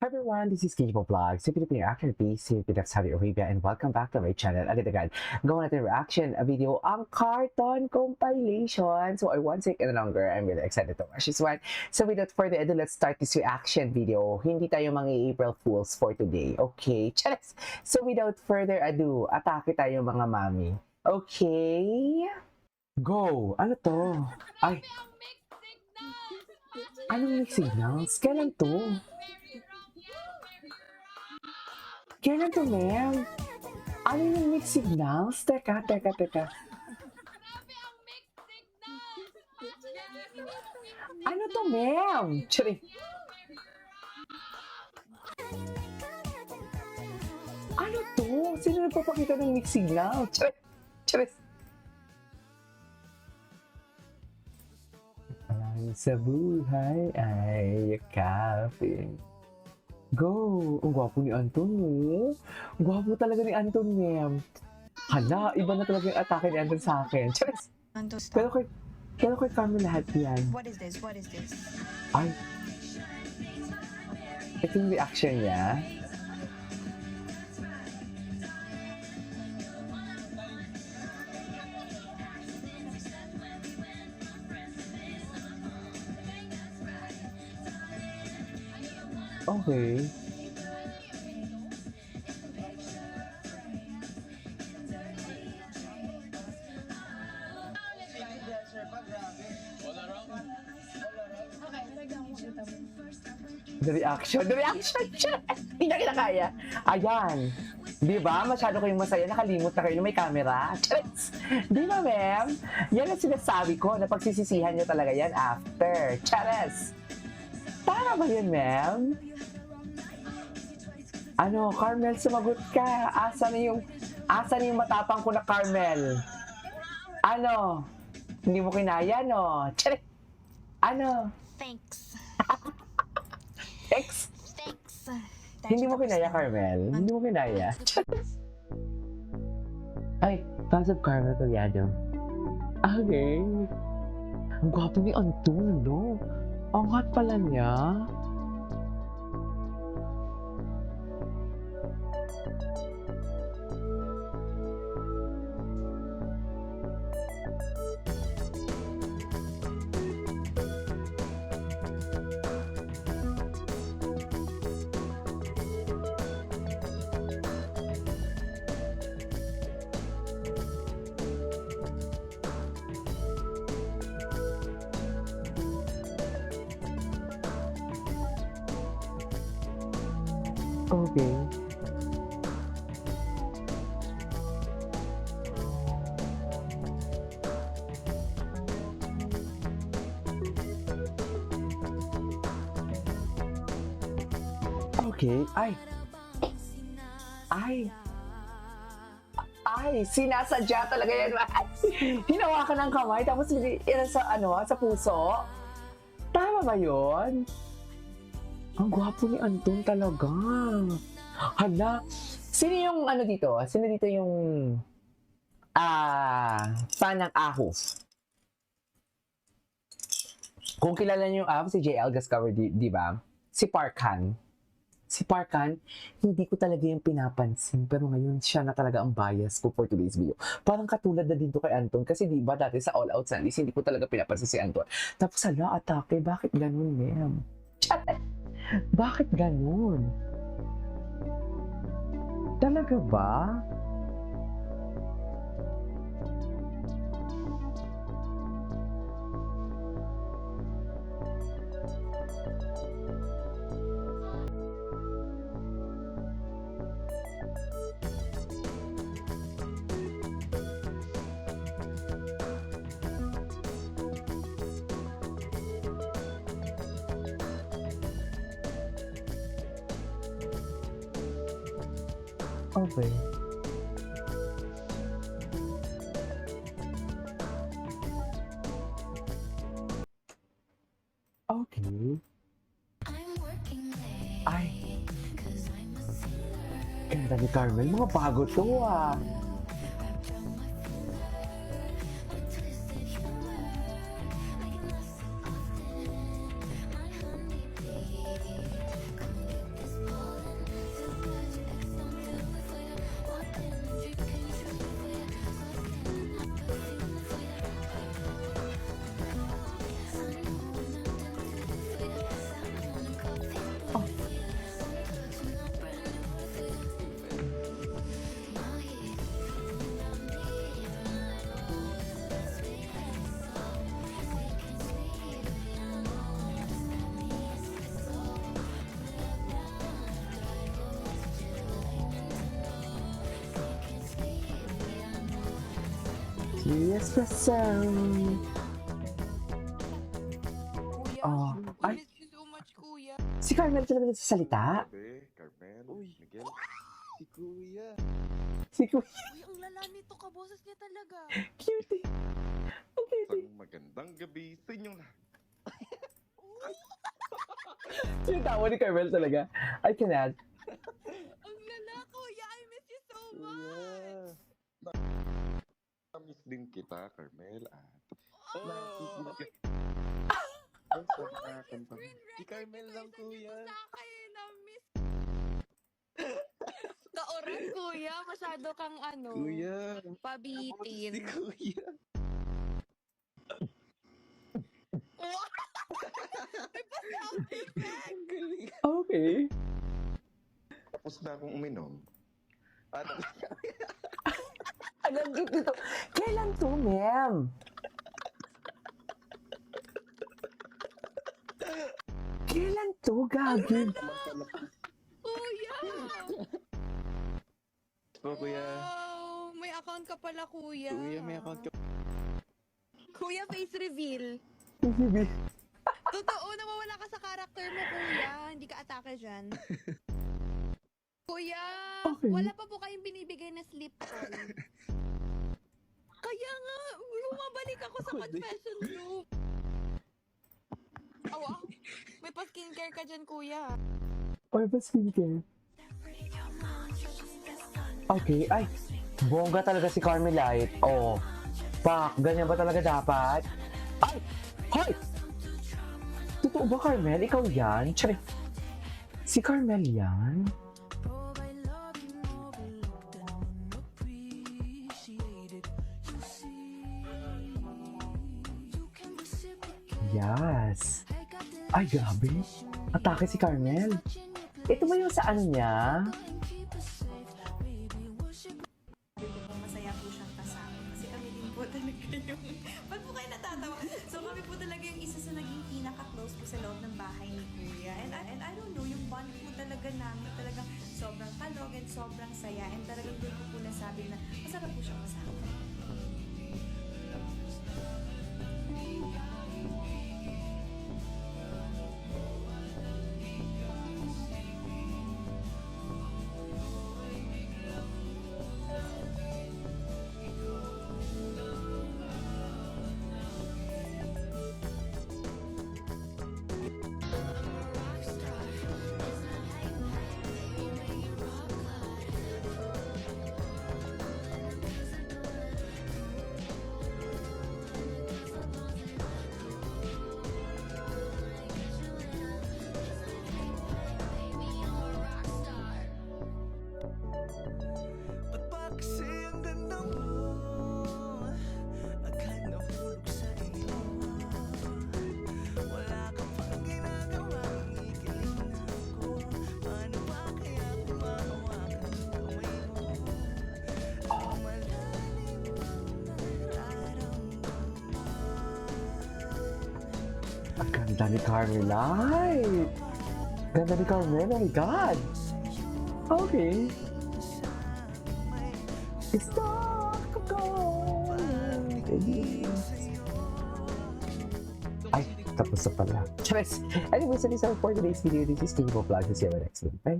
Hi everyone, this is Kijibo Vlog, si Filipino actor si Pidak Saudi Arabia, and welcome back to my channel. Agad gawa natin reaction video ang cartoon compilation. So I won't take any longer. I'm really excited to watch this one. So without further ado, let's start this reaction video. Hindi tayo mga April Fools for today, okay? Charas! So without further ado, atake tayo mga mami. Okay? Go! Ano to? Ay! Anong mixed signals? Kailan to? Kailan to, ma'am? Ano yung mixed signals? Teka. Ano to, ma'am? Charing. Ano to? Sino nagpapakita ng mixed signal? Charing. Sa buhay ay yakapin. Go! Ang gwapo ni Anton, oh. Ang gwapo talaga ni Anton, ma'am. Hala, iba na talaga yung atake ni Anton sa akin. Charis! Anton, Pero stop. kay Carmen lahat yan. What is this? What is this? Ay! Ito yung reaction niya. Okay. The reaction. Hindi na kinakaya. Ayan. Di ba? Masyado kayong masaya. Nakalimot na kayo na may camera. Charis! Di ba, ma'am? Yan ang sinasabi ko na pagsisisihan nyo talaga yan after. Charis! Tama ba yun, ma'am? Ano, Carmel, sumagot ka. Asa na yung matapang ko na Carmel? Ano? Hindi mo kinaya, no? Charis! Ano? Thanks. X? Thanks. Hindi mo kinaya, Carmel? Hindi mo kinaya? Ay, fans of Carmel Collado. Okay. Ang gwapo ni Anton, no? Ang hot pala niya. Okay. Okay. Ay, sinasadya talaga yan. Hinawakan ng kamay tapos sa puso. Tama ba yun? Ang gwapo ni Anton talaga. Hala. Sino yung dito? Sino dito yung fan ng Ahos? Kung kilala niyo yung Ahos, si JL Gascower, di ba? Si Parkan. Si Parkan, hindi ko talaga yung pinapansin. Pero ngayon, siya na talaga ang bias ko for today's video. Parang katulad na din to kay Anton. Kasi di ba dati sa All Out Sundays, hindi ko talaga pinapansin si Anton. Tapos hala, atake. Bakit ganun, ma'am? Bakit ganun? Talaga ba? Okay. Okay. Ay. Ganda ni Carmel. Mga bago to, ah. Espresso. Kuya, Oh, we ay. miss you so much, kuya. Si Carmel talaga nagsasalita. Grabe, Carmen, Uy. Miguel. Si Kuya. Si Kuya, Uy, ang lala nito ka, boses niya talaga. cutie. Ang cutie. Isang magandang gabi sa inyong lahat. Yung tawa ni Carmel talaga. I cannot. Ang lala, kuya, I miss you so Kuya. much. Namiss din kita, Carmel. At Oh, Ang sarap screen Si record Carmel ito, lang, isang kuya. ito sa akin, na-miss. Kaoran, kuya, masyado kang Kuya. Si pabitin. Kuya. Wow! May pa-sound effect! Ang galing. Okay. tapos na akong uminom. At Ang cute nito. Kailan to, ma'am? Kailan to, Gagi? Kuya! Po, kuya. Wow! May account ka pala, kuya. Kuya, may account ka. Kuya, face reveal. Baby. Totoo, nawawala ka sa character mo, kuya. Hindi ka atake dyan. Kuya, Okay. wala pa po kayong binibigay na sleep call. Kaya nga, bumabalik ako sa confession room. Oh, wow. May pa-skincare ka dyan, kuya. Or ba skincare? Okay, ay. Bongga talaga si Carmelite. Oh. Pak, ganyan ba talaga dapat? Ay! Hoy! Totoo ba, Carmel? Ikaw yan? Tsari. Si Carmel yan? Yes. Ay, grabe. Atake si Carmel. Ito ba yung sa ano niya? Masaya po siyang kasama. Kasi kami din po talaga yung... Ba't po kayo natatawa? So kami po talaga yung isa sa naging pinaka-close po sa loob ng bahay ni Kuya. And I don't know, yung bond po talaga namin talagang sobrang kalog and sobrang saya. And talagang doon ko po nasabi na masarap po siyang kasama. Ba't ba kasi ang ganda mo? Agad nahulog sa iyo. Wala ka pang ginagawang ikiling ako. Paano ba kaya kung mahawakan ang kamay mo? Malalim na nararamdaman. Ang ganda ni Carmelite. Ganda ni Carmel. Oh my God. Okay. Stop going. Ay, tapos na pala. Charis! Anyway, so this is for today's video. This is Steve Vlog. See you next time. Bye!